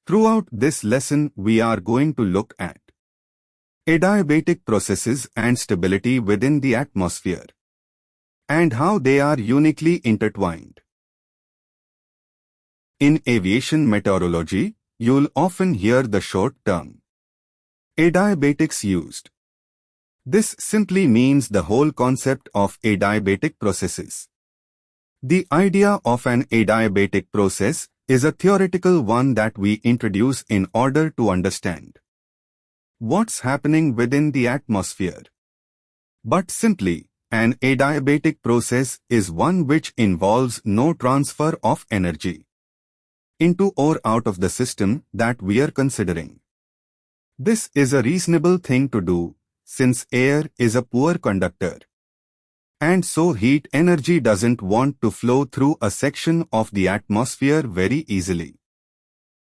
Throughout this lesson, we are going to look at adiabatic processes and stability within the atmosphere, and how they are uniquely intertwined. In aviation meteorology, you'll often hear the short term adiabatics used. This simply means the whole concept of adiabatic processes. The idea of an adiabatic process is a theoretical one that we introduce in order to understand what's happening within the atmosphere. But simply, an adiabatic process is one which involves no transfer of energy into or out of the system that we are considering. This is a reasonable thing to do, since air is a poor conductor, and so heat energy doesn't want to flow through a section of the atmosphere very easily.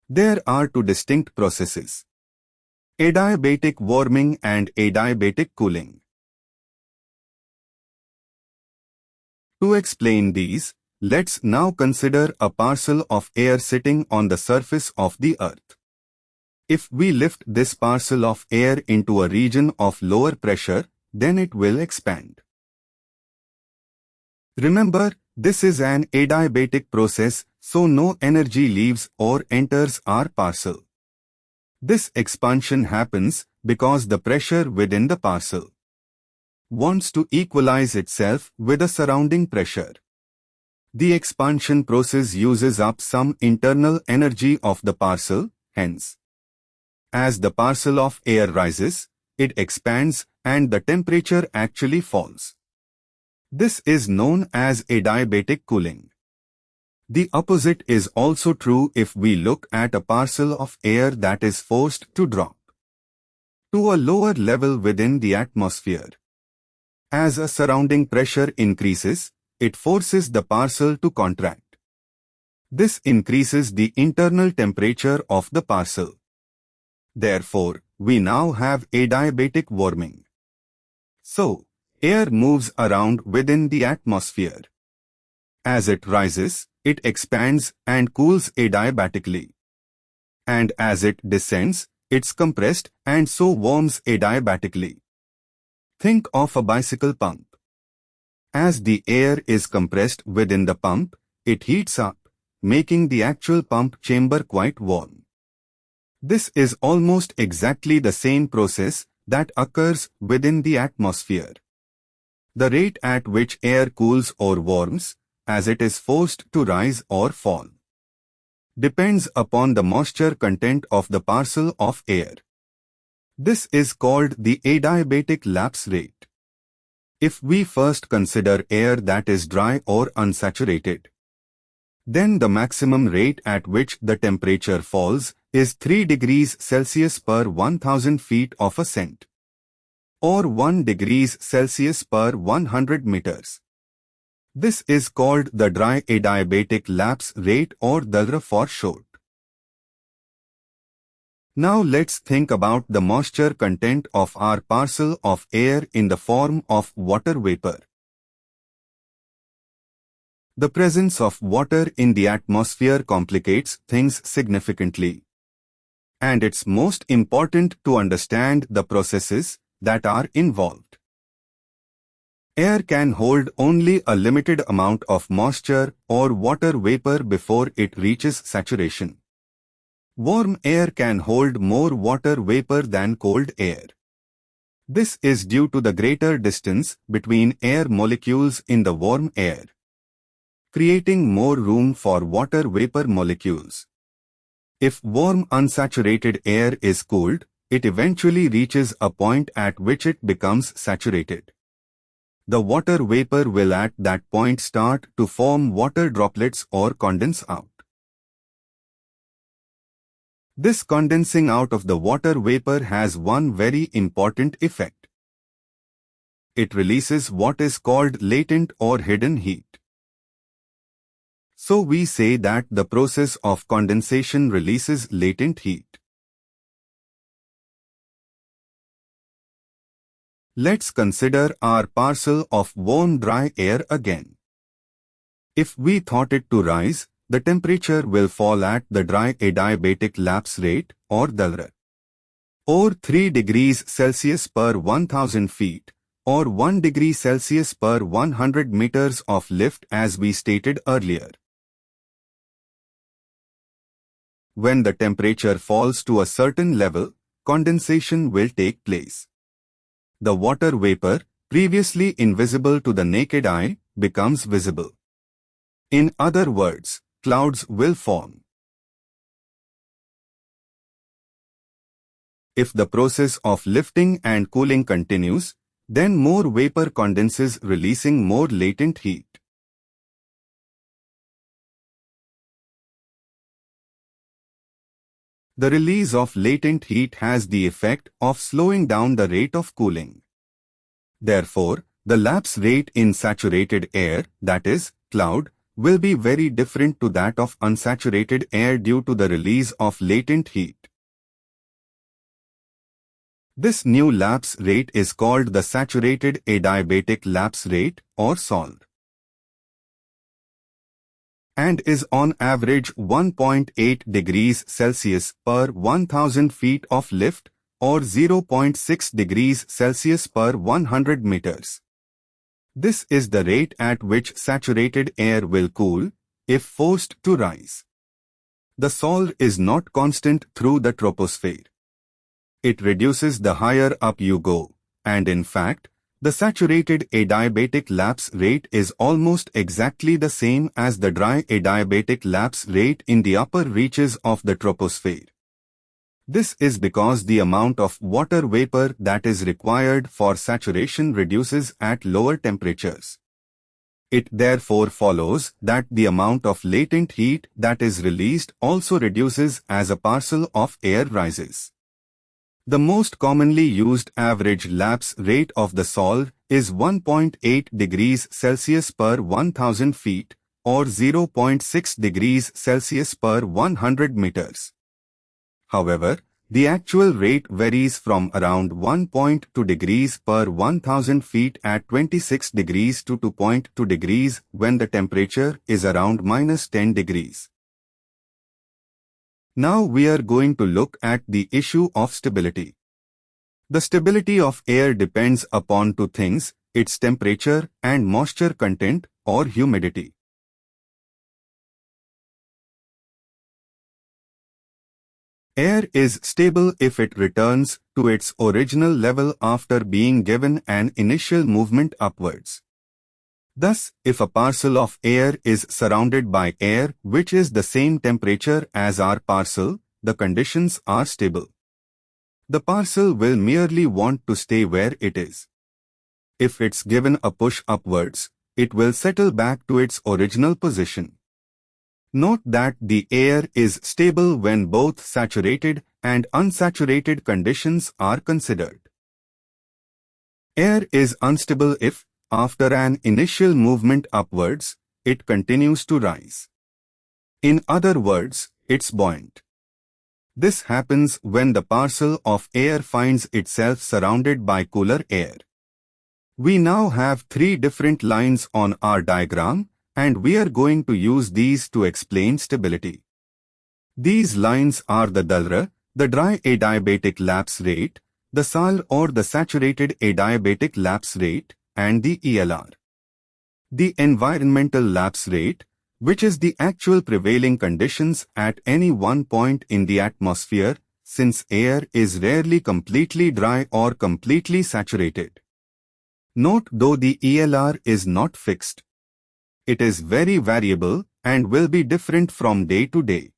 There are two distinct processes: adiabatic warming and adiabatic cooling. To explain these, let's now consider a parcel of air sitting on the surface of the Earth. If we lift this parcel of air into a region of lower pressure, then it will expand. Remember, this is an adiabatic process, so no energy leaves or enters our parcel. This expansion happens because the pressure within the parcel wants to equalize itself with the surrounding pressure. The expansion process uses up some internal energy of the parcel, hence, as the parcel of air rises, it expands and the temperature actually falls. This is known as adiabatic cooling. The opposite is also true if we look at a parcel of air that is forced to drop to a lower level within the atmosphere. As a surrounding pressure increases, it forces the parcel to contract. This increases the internal temperature of the parcel. Therefore, we now have adiabatic warming. So, air moves around within the atmosphere. As it rises, it expands and cools adiabatically. And as it descends, it's compressed and so warms adiabatically. Think of a bicycle pump. As the air is compressed within the pump, it heats up, making the actual pump chamber quite warm. This is almost exactly the same process that occurs within the atmosphere. The rate at which air cools or warms, as it is forced to rise or fall, depends upon the moisture content of the parcel of air. This is called the adiabatic lapse rate. If we first consider air that is dry or unsaturated, then the maximum rate at which the temperature falls is 3 degrees Celsius per 1000 feet of ascent, or 1 degrees Celsius per 100 meters. This is called the dry adiabatic lapse rate, or DALR for short. Now let's think about the moisture content of our parcel of air in the form of water vapor. The presence of water in the atmosphere complicates things significantly, and it's most important to understand the processes that are involved. Air can hold only a limited amount of moisture or water vapor before it reaches saturation. Warm air can hold more water vapor than cold air. This is due to the greater distance between air molecules in the warm air, creating more room for water vapor molecules. If warm unsaturated air is cooled, it eventually reaches a point at which it becomes saturated. The water vapor will at that point start to form water droplets or condense out. This condensing out of the water vapor has one very important effect. It releases what is called latent or hidden heat. So we say that the process of condensation releases latent heat. Let's consider our parcel of warm dry air again. If we thought it to rise, the temperature will fall at the dry adiabatic lapse rate or DALR, or 3 degrees Celsius per 1000 feet, or 1 degree Celsius per 100 meters of lift as we stated earlier. When the temperature falls to a certain level, condensation will take place. The water vapor, previously invisible to the naked eye, becomes visible. In other words, clouds will form. If the process of lifting and cooling continues, then more vapor condenses, releasing more latent heat. The release of latent heat has the effect of slowing down the rate of cooling. Therefore, the lapse rate in saturated air, that is, cloud, will be very different to that of unsaturated air due to the release of latent heat. This new lapse rate is called the saturated adiabatic lapse rate or SALR, and is on average 1.8 degrees Celsius per 1000 feet of lift or 0.6 degrees Celsius per 100 meters. This is the rate at which saturated air will cool if forced to rise. The SALR is not constant through the troposphere. It reduces the higher up you go, and in fact, the saturated adiabatic lapse rate is almost exactly the same as the dry adiabatic lapse rate in the upper reaches of the troposphere. This is because the amount of water vapor that is required for saturation reduces at lower temperatures. It therefore follows that the amount of latent heat that is released also reduces as a parcel of air rises. The most commonly used average lapse rate of the SALR is 1.8 degrees Celsius per 1000 feet or 0.6 degrees Celsius per 100 meters. However, the actual rate varies from around 1.2 degrees per 1000 feet at 26 degrees to 2.2 degrees when the temperature is around -10 degrees. Now we are going to look at the issue of stability. The stability of air depends upon two things, its temperature and moisture content or humidity. Air is stable if it returns to its original level after being given an initial movement upwards. Thus, if a parcel of air is surrounded by air which is the same temperature as our parcel, the conditions are stable. The parcel will merely want to stay where it is. If it's given a push upwards, it will settle back to its original position. Note that the air is stable when both saturated and unsaturated conditions are considered. Air is unstable if, after an initial movement upwards, it continues to rise. In other words, it's buoyant. This happens when the parcel of air finds itself surrounded by cooler air. We now have three different lines on our diagram, and we are going to use these to explain stability. These lines are the DALR, the dry adiabatic lapse rate, the SALR or the saturated adiabatic lapse rate, and the ELR. The environmental lapse rate, which is the actual prevailing conditions at any one point in the atmosphere, since air is rarely completely dry or completely saturated. Note though the ELR is not fixed. It is very variable and will be different from day to day.